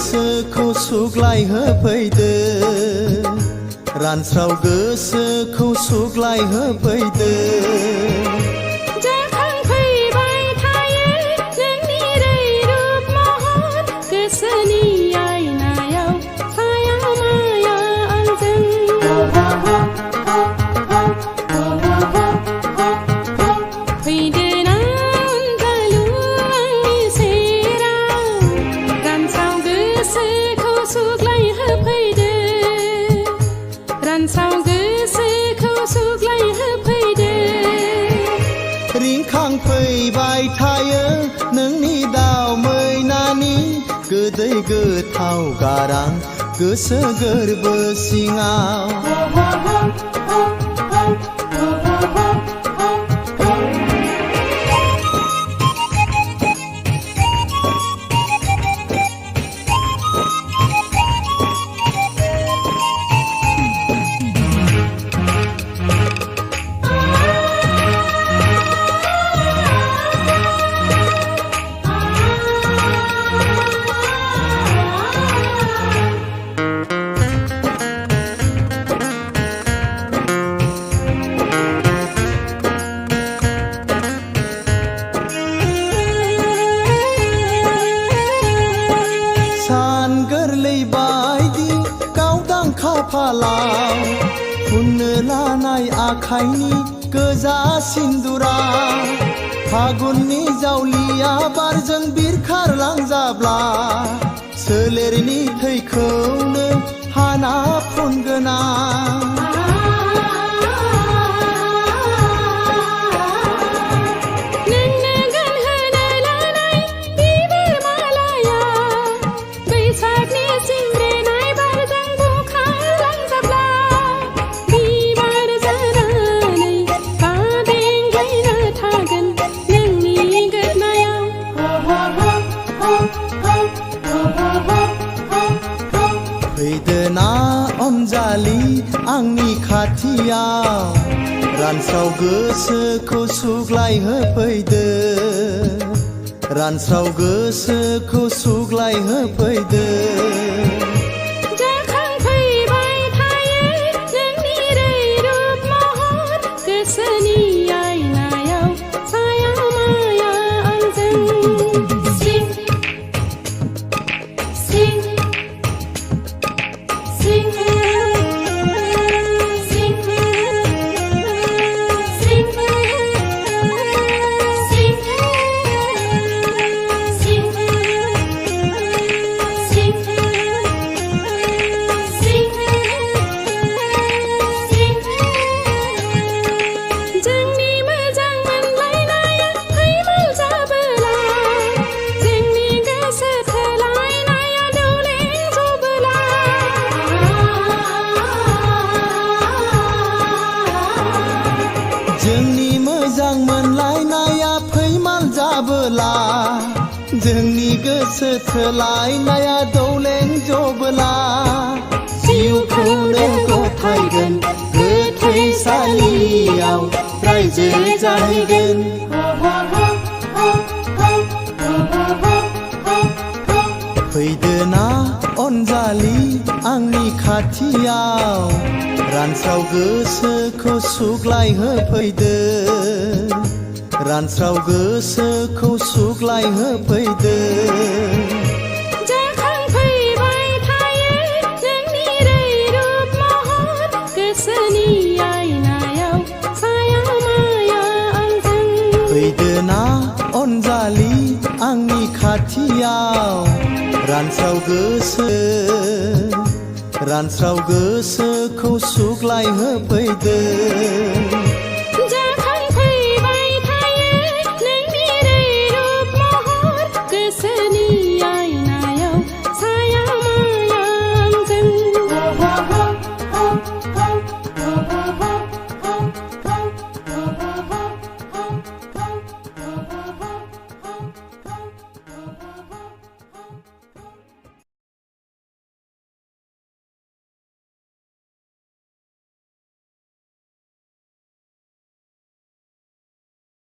गोसोखौ सुग्लाय होफैदो रानस्राव गोसोखौ सुग्लाय होफैदो जाखांफैबाय थायो नोंनि रैरुब महर गोसोनि आयनायाव साया माया आंजों फैदो ना अनजालु आंनि सेराव रानस्राव गोसोखौ सुग्लाय होफैदो रानस्राव गोसोखौ सुग्लाय होफैदो रिंखांफैबाय थायो नोंनि दाव मैनानि गोदै गोथाव गारां गोसो गोरबो सिङाव खाफालाव फुननो लानाय आखाइनि गोजा सिन्दुरा फागुननि जावलिया बारजों बिरखारलांजाब्ला सोलेरनि थैखौनो हाना फुनगोना फैदो ना अनजालि आंनि खाथियाव रानस्राव गोसोखौ सुग्लाय होफैदो रानस्राव गोसोखौ सुग्लाय होफैदो जाखांफैबाय थायो नोंनि रैरुब महर गोसोनि आयनायाव साया माया आंजों Sing जोंनि मोजां मोनलायनाया फैमाल जाबोला जोंनि गोसो थोलायनाया दौलें जबोला जिउखौनो गथायगोन गोथैसालियाव रायजो जाहैगोन फैदो ना अनजालि आंनि खाथियाव रानस्राव गोसोखौ सुग्लाय होफैदो रानस्राव गोसोखौ सुग्लाय होफैदो जाखांफैबाय थायो नोंनि रैरुब महर गोसोनि आयनायाव साया माया आंजों फैदो ना अनजालि आंनि खाथियाव रानस्राव गोसोखौ सुग्लाय होफैदो